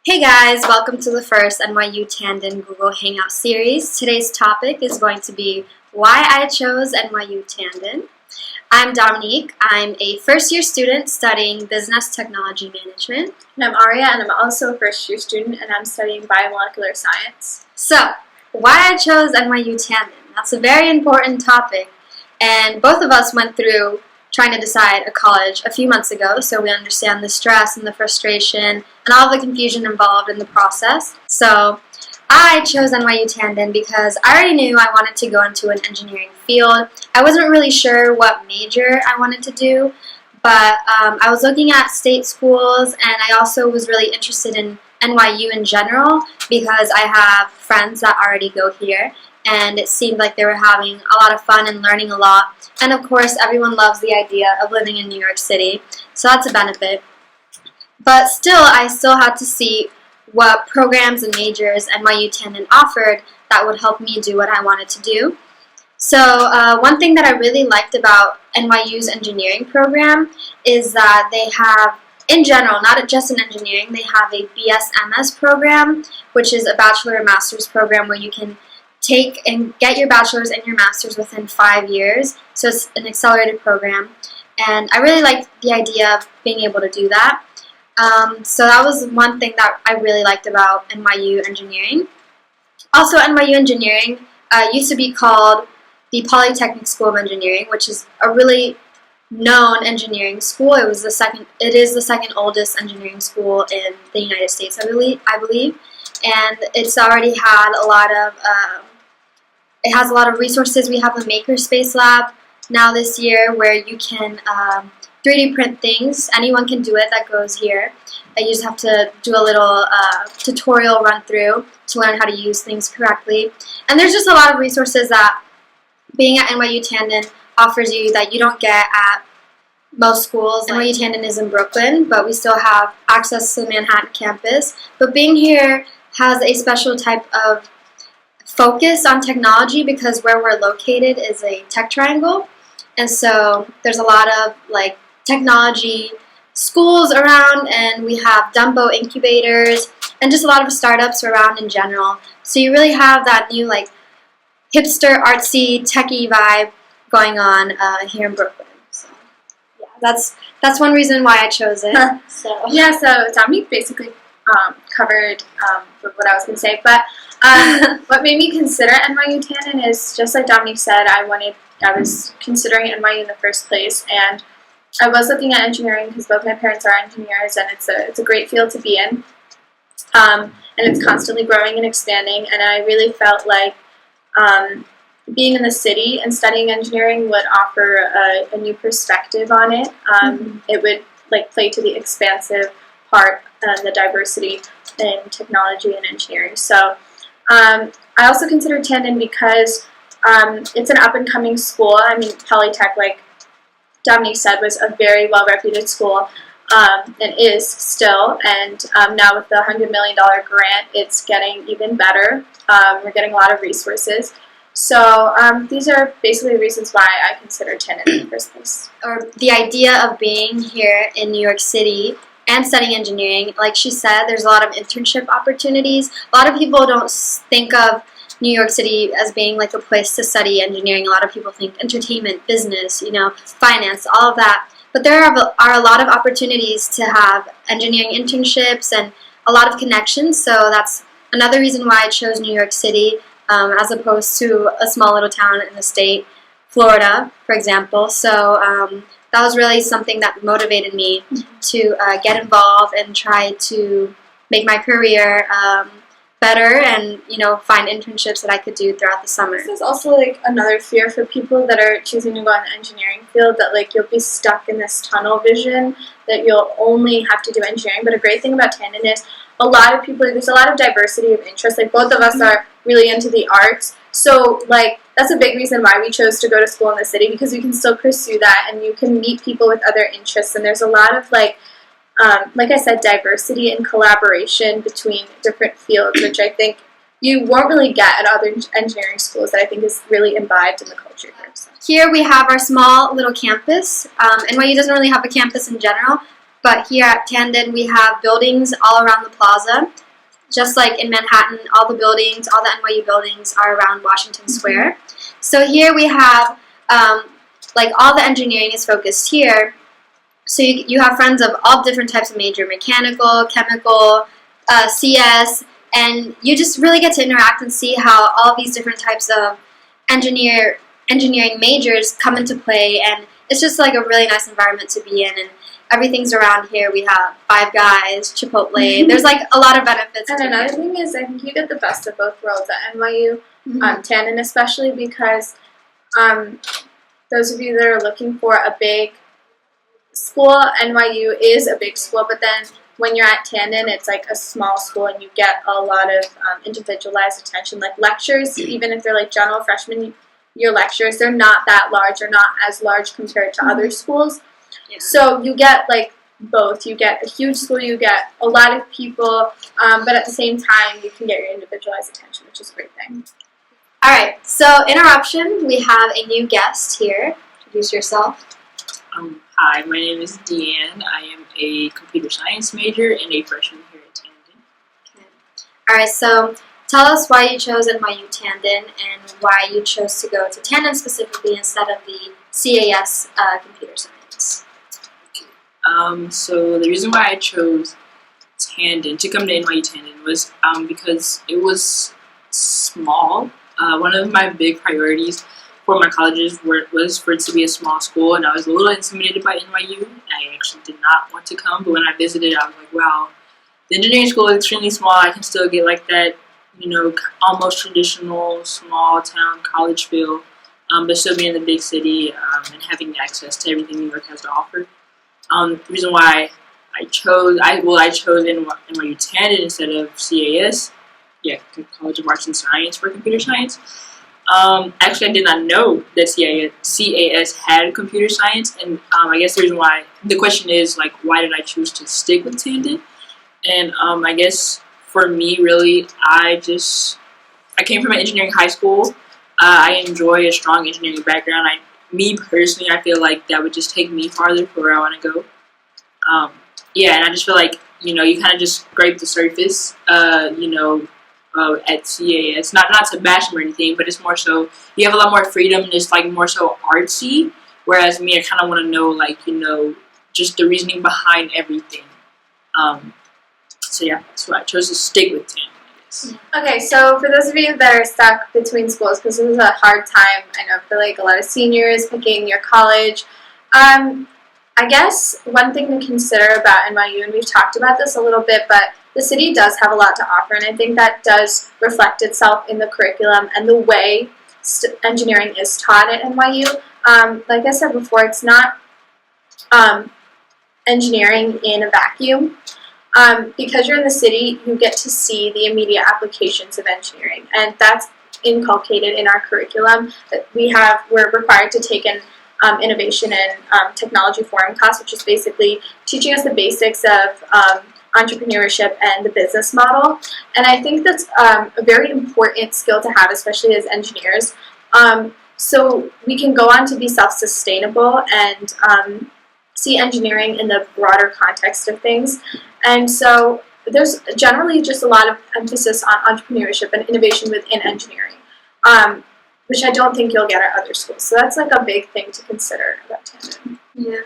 Hey guys, welcome to the first NYU Tandon Google Hangout series. Today's topic is going to be why I chose NYU Tandon. I'm Dominique. I'm a first-year student studying Business Technology Management. And I'm Aria, and I'm also a first-year student, and I'm studying Biomolecular Science. So, why I chose NYU Tandon? That's a very important topic, and both of us went through trying to decide a college a few months ago, so we understand the stress and the frustration and all the confusion involved in the process. So I chose NYU Tandon because I already knew I wanted to go into an engineering field. I wasn't really sure what major I wanted to do, but I was looking at state schools, and I also was really interested in NYU in general because I have friends that already go here, and it seemed like they were having a lot of fun and learning a lot. And of course, everyone loves the idea of living in New York City, so that's a benefit. But still, I still had to see what programs and majors NYU Tandon offered that would help me do what I wanted to do. So one thing that I really liked about NYU's engineering program is that they have, in general, not just in engineering, they have a BS/MS program, which is a bachelor and master's program where you can take and get your bachelor's and your master's within 5 years. So it's an accelerated program, and I really liked the idea of being able to do that. So that was one thing that I really liked about NYU Engineering. Also, NYU Engineering used to be called the Polytechnic School of Engineering, which is a really known engineering school. It is the second oldest engineering school in the United States, I believe, and it's already had a lot of it has a lot of resources. We have a makerspace lab now this year where you can 3D print things. Anyone can do it that goes here. You just have to do a little tutorial run through to learn how to use things correctly. And there's just a lot of resources that being at NYU Tandon offers you that you don't get at most schools. NYU Tandon is in Brooklyn, but we still have access to the Manhattan campus. But being here has a special type of focus on technology because where we're located is a tech triangle, and so there's a lot of technology schools around, and we have Dumbo incubators and just a lot of startups around in general. So you really have that new hipster, artsy, techie vibe going on here in Brooklyn. So yeah, that's one reason why I chose it. So Dominique basically covered what I was going to say, but what made me consider NYU Tandon is, just like Dominique said, I was considering NYU in the first place, and I was looking at engineering because both my parents are engineers, and it's a great field to be in, and it's constantly growing and expanding, and I really felt like being in the city and studying engineering would offer a new perspective on it. It would play to the expansive part and the diversity in technology and engineering. So I also consider Tandon because it's an up-and-coming school. I mean, Polytech, like Dominique said, was a very well-reputed school, and is still. And now with the $100 million grant, it's getting even better. We're getting a lot of resources. So these are basically the reasons why I consider Tandon in the first place. Or the idea of being here in New York City and studying engineering, like she said, there's a lot of internship opportunities. A lot of people don't think of New York City as being a place to study engineering. A lot of people think entertainment, business, finance, all of that. But there are a lot of opportunities to have engineering internships and a lot of connections. So that's another reason why I chose New York City as opposed to a small little town in the state, Florida, for example. So that was really something that motivated me to get involved and try to make my career better and find internships that I could do throughout the summer. This is also another fear for people that are choosing to go in the engineering field, that you'll be stuck in this tunnel vision that you'll only have to do engineering. But a great thing about Tandon is there's a lot of diversity of interest. Both of us are really into the arts, so that's a big reason why we chose to go to school in the city, because you can still pursue that and you can meet people with other interests, and there's a lot of like I said, diversity and collaboration between different fields, which I think you won't really get at other engineering schools, that I think is really imbibed in the culture here. So. Here we have our small little campus. NYU doesn't really have a campus in general. but here at Tandon we have buildings all around the plaza. Just like in Manhattan, all the NYU buildings are around Washington Square. So here we have, like all the engineering is focused here. So you have friends of all different types of major, mechanical, chemical, CS, and you just really get to interact and see how all these different types of engineering majors come into play, and it's just like a really nice environment to be in. And everything's around here. We have Five Guys, Chipotle. There's like a lot of benefits. And another thing is, I think you get the best of both worlds at NYU, Tandon especially, because those of you that are looking for a big school, NYU is a big school, but then when you're at Tandon, it's like a small school, and you get a lot of individualized attention. Like lectures, even if they're like general freshman year lectures, they're not that large or not as large compared to other schools. Yeah. So you get like both. You get a huge school, you get a lot of people, but at the same time, you can get your individualized attention, which is a great thing. All right, so interruption. We have a new guest here. Introduce yourself. Hi, my name is Deanne. I am a computer science major and a freshman here at Tandon. Okay. All right, so tell us why you chose NYU Tandon and why you chose to go to Tandon specifically instead of the CAS computer science. Okay. So the reason why I chose Tandon, to come to NYU Tandon, was because it was small. One of my big priorities for my colleges was for it to be a small school, and I was a little intimidated by NYU. I actually did not want to come, but when I visited, I was like, wow, the engineering school is extremely small. I can still get like that, almost traditional small town college feel, but still be in the big city and having access to everything New York has to offer. The reason why I chose NYU Tandon instead of CAS, College of Arts and Science for computer science. Actually, I did not know that CAS had computer science, and I guess the question is, like, why did I choose to stick with Tandon? And I guess for me, really, I came from an engineering high school. I enjoy a strong engineering background. Me personally, I feel like that would just take me farther for where I want to go. And I just feel like, you kind of just scrape the surface, at CAS, not to bash them or anything, but it's more so you have a lot more freedom and it's like more so artsy. Whereas me, I kind of want to know just the reasoning behind everything. So yeah, that's why I chose to stick with Tandon, I guess. Okay, so for those of you that are stuck between schools, because this is a hard time, I know for like a lot of seniors picking your college. I guess one thing to consider about NYU, and we've talked about this a little bit, but the city does have a lot to offer, and I think that does reflect itself in the curriculum and the way engineering is taught at NYU. Like I said before, it's not engineering in a vacuum. Because you're in the city, you get to see the immediate applications of engineering, and that's inculcated in our curriculum. We're required to take an innovation and technology forum class, which is basically teaching us the basics of entrepreneurship and the business model. And I think that's a very important skill to have, especially as engineers. So we can go on to be self-sustainable and see engineering in the broader context of things. And so there's generally just a lot of emphasis on entrepreneurship and innovation within engineering, which I don't think you'll get at other schools. So that's like a big thing to consider about Tandon. Yeah.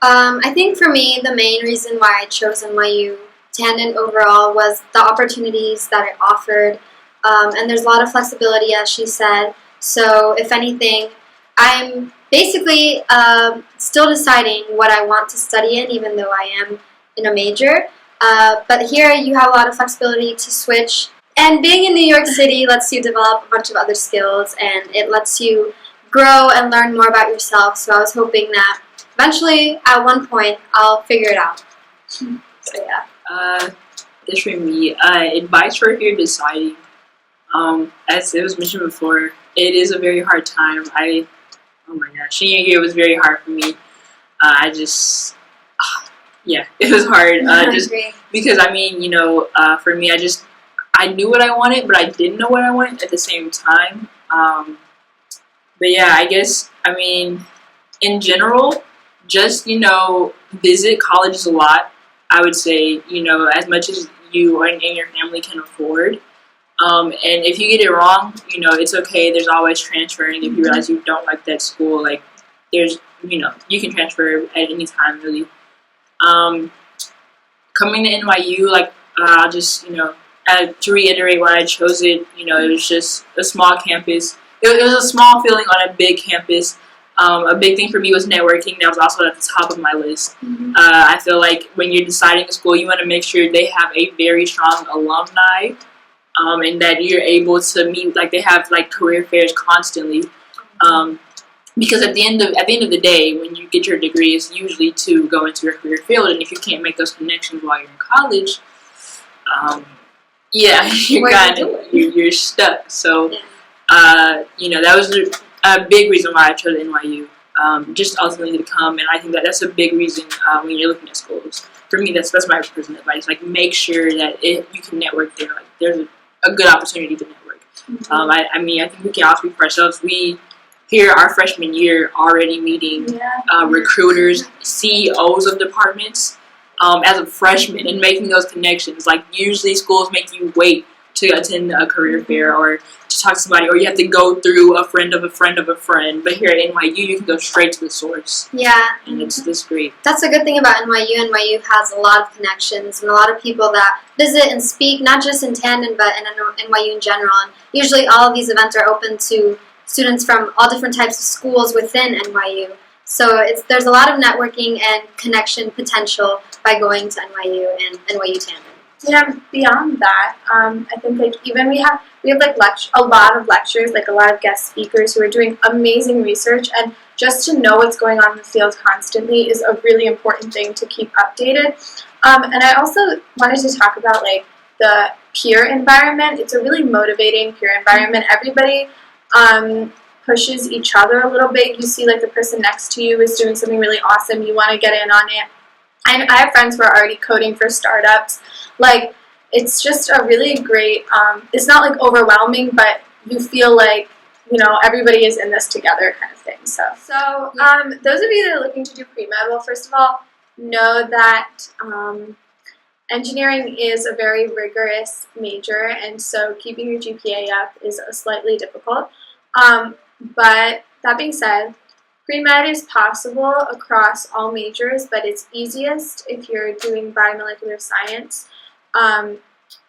I think for me, the main reason why I chose NYU Tandon overall was the opportunities that it offered, and there's a lot of flexibility, as she said. So if anything, I'm basically still deciding what I want to study in, even though I am in a major. But here you have a lot of flexibility to switch. And being in New York City lets you develop a bunch of other skills, and it lets you grow and learn more about yourself. So I was hoping that eventually, at one point, I'll figure it out. So yeah. This for me, advice for here deciding. As it was mentioned before, it is a very hard time. Oh my gosh, senior year was very hard for me. It was hard. Just because for me, I knew what I wanted, but I didn't know what I wanted at the same time. But yeah, I guess in general, just, visit colleges a lot. I would say, as much as you and your family can afford. And if you get it wrong, it's okay. There's always transferring. If you realize you don't like that school, like, there's, you can transfer at any time, really. Coming to NYU, like, I'll just, to reiterate why I chose it, it was just a small campus. It was a small feeling on a big campus. A big thing for me was networking. That was also at the top of my list. I feel like when you're deciding a school, you want to make sure they have a very strong alumni, and that you're able to meet, like, they have, like, career fairs constantly. Because at the end of the day, when you get your degree, it's usually to go into your career field, and if you can't make those connections while you're in college, you're stuck. So, that was a big reason why I chose NYU. Just ultimately to come, and I think that's a big reason when you're looking at schools. For me, that's my personal advice. Like, make sure that you can network there. Like, there's a good opportunity to network. I think we can all speak for ourselves. We here our freshman year already meeting recruiters, CEOs of departments as a freshman, and making those connections. Like, usually schools make you wait to attend a career fair or to talk to somebody, or you have to go through a friend of a friend of a friend. But here at NYU, you can go straight to the source. Yeah. And it's this great. That's a good thing about NYU. NYU has a lot of connections and a lot of people that visit and speak, not just in Tandon, but in NYU in general. And usually all of these events are open to students from all different types of schools within NYU. So there's a lot of networking and connection potential by going to NYU and NYU Tandon. Yeah, beyond that, I think, like, even we have like a lot of lectures, like a lot of guest speakers who are doing amazing research, and just to know what's going on in the field constantly is a really important thing to keep updated. And I also wanted to talk about, like, the peer environment. It's a really motivating peer environment. Everybody pushes each other a little bit. You see, like, the person next to you is doing something really awesome. You want to get in on it. I have friends who are already coding for startups. Like, it's just a really great, it's not, like, overwhelming, but you feel like, everybody is in this together kind of thing. So those of you that are looking to do pre-med, well, first of all, know that engineering is a very rigorous major, and so keeping your GPA up is slightly difficult. But that being said, pre-med is possible across all majors, but it's easiest if you're doing biomolecular science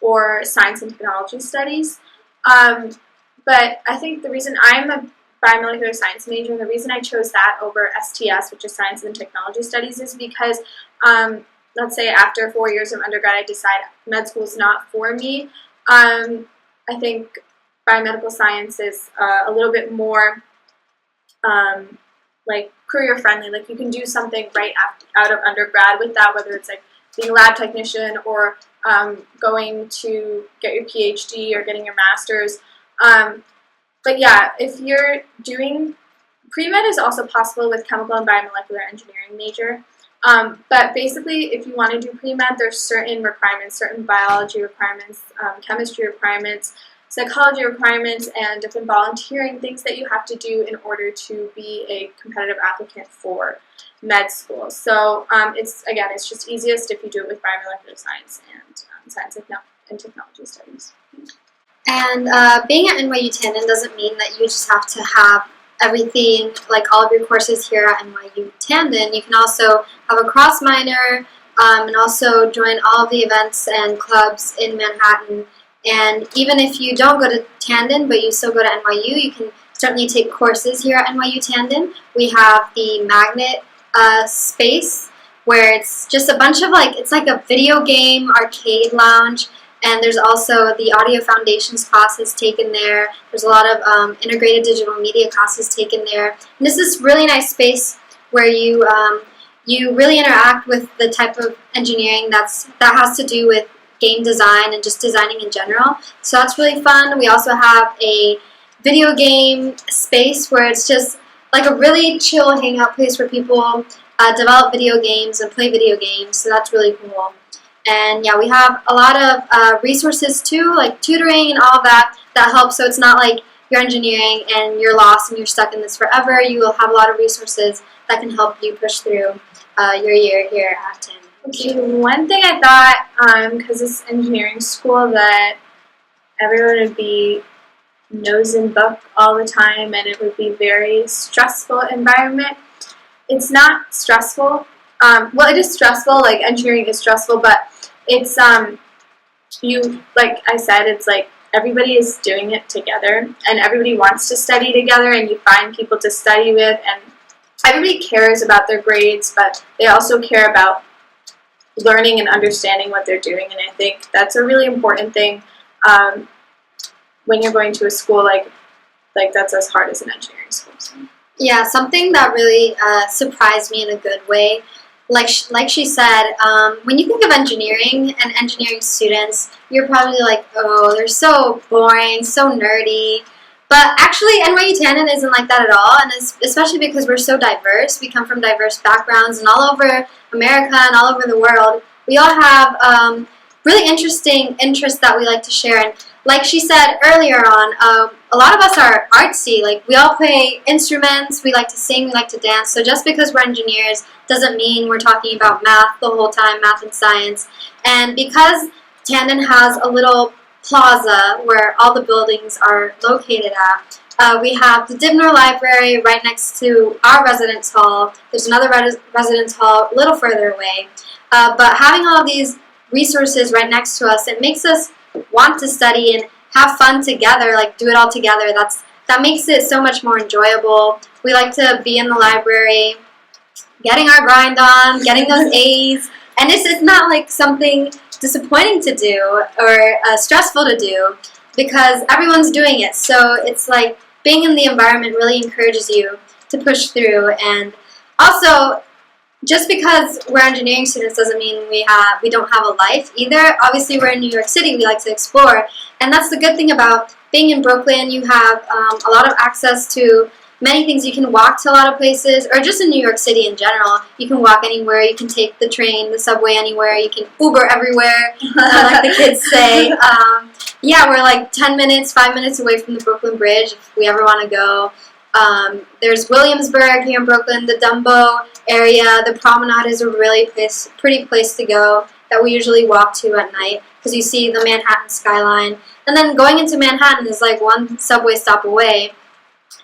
or science and technology studies. But I think the reason I'm a biomolecular science major, and the reason I chose that over STS, which is science and technology studies, is because, let's say after 4 years of undergrad, I decide med school is not for me. I think biomedical science is a little bit more like career friendly. Like, you can do something right out of undergrad with that, whether it's like being a lab technician or going to get your PhD or getting your master's. But yeah, if you're doing pre-med, is also possible with chemical and biomolecular engineering major. But basically, if you want to do pre-med, there's certain requirements, certain biology requirements, chemistry requirements, psychology requirements, and different volunteering things that you have to do in order to be a competitive applicant for med school. So it's just easiest if you do it with biomolecular science and science and technology studies. And being at NYU Tandon doesn't mean that you just have to have everything, like all of your courses here at NYU Tandon. You can also have a cross minor and also join all of the events and clubs in Manhattan. And even if you don't go to Tandon, but you still go to NYU, you can certainly take courses here at NYU Tandon. We have the Magnet space, where it's just a bunch of, like, it's like a video game arcade lounge. And there's also the audio foundations classes taken there. There's a lot of integrated digital media classes taken there. And this is really nice space where you really interact with the type of engineering that has to do with game design and just designing in general. So that's really fun. We also have a video game space where it's just like a really chill hangout place where people develop video games and play video games. So that's really cool. And yeah, we have a lot of resources too, like tutoring and all of that helps. So it's not like you're engineering and you're lost and you're stuck in this forever. You will have a lot of resources that can help you push through your year here at Tandon? Okay, one thing I thought, because it's engineering school, that everyone would be nose in book all the time, and it would be very stressful environment. It's not stressful. Well, it is stressful. Like engineering is stressful, but it's like I said, it's like everybody is doing it together, and everybody wants to study together, and you find people to study with, and everybody cares about their grades, but they also care about learning and understanding what they're doing, and I think that's a really important thing when you're going to a school like that's as hard as an engineering school. So. Yeah, something that really surprised me in a good way. Like she said, when you think of engineering and engineering students, you're probably like, oh, they're so boring, so nerdy. But actually, NYU Tandon isn't like that at all, and especially because we're so diverse. We come from diverse backgrounds, and all over America and all over the world, we all have really interesting interests that we like to share. And like she said earlier on, a lot of us are artsy. Like, we all play instruments, we like to sing, we like to dance. So just because we're engineers doesn't mean we're talking about math the whole time, math and science. And because Tandon has a little plaza where all the buildings are located at, we have the Dibner Library right next to our residence hall. There's another residence hall a little further away. But having all of these resources right next to us, it makes us want to study and have fun together, like do it all together. That makes it so much more enjoyable. We like to be in the library, getting our grind on, getting those A's, and it's not like something disappointing to do or stressful to do because everyone's doing it. So it's like being in the environment really encourages you to push through. And also, just because we're engineering students doesn't mean we don't have a life either. Obviously, we're in New York City. We like to explore. And that's the good thing about being in Brooklyn. You have a lot of access to many things. You can walk to a lot of places, or just in New York City in general. You can walk anywhere. You can take the train, the subway anywhere. You can Uber everywhere, like the kids say. Yeah, we're like 10 minutes, 5 minutes away from the Brooklyn Bridge if we ever want to go. There's Williamsburg here in Brooklyn, the Dumbo area. The Promenade is a really pretty place to go that we usually walk to at night because you see the Manhattan skyline. And then going into Manhattan is like one subway stop away.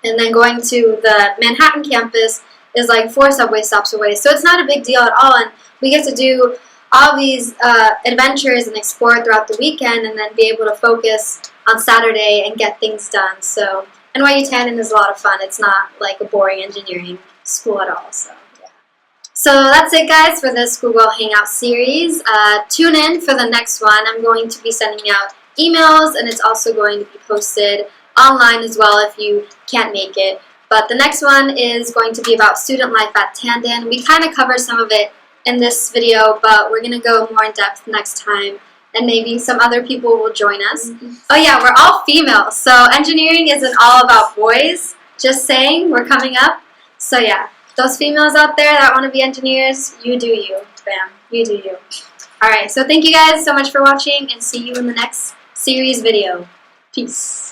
And then going to the Manhattan campus is like 4 subway stops away. So it's not a big deal at all. And we get to do all these adventures and explore throughout the weekend and then be able to focus on Saturday and get things done. So NYU Tandon is a lot of fun. It's not like a boring engineering school at all. So yeah. So that's it, guys, for this Google Hangout series. Tune in for the next one. I'm going to be sending out emails, and it's also going to be posted online as well if you can't make it. But the next one is going to be about student life at Tandon. We kind of cover some of it in this video, but we're going to go more in depth next time. And maybe some other people will join us. Oh yeah, we're all female, so engineering isn't all about boys. Just saying, we're coming up. So yeah, those females out there that want to be engineers, you do you, fam. You do you. Alright, so thank you guys so much for watching, and see you in the next series video. Peace.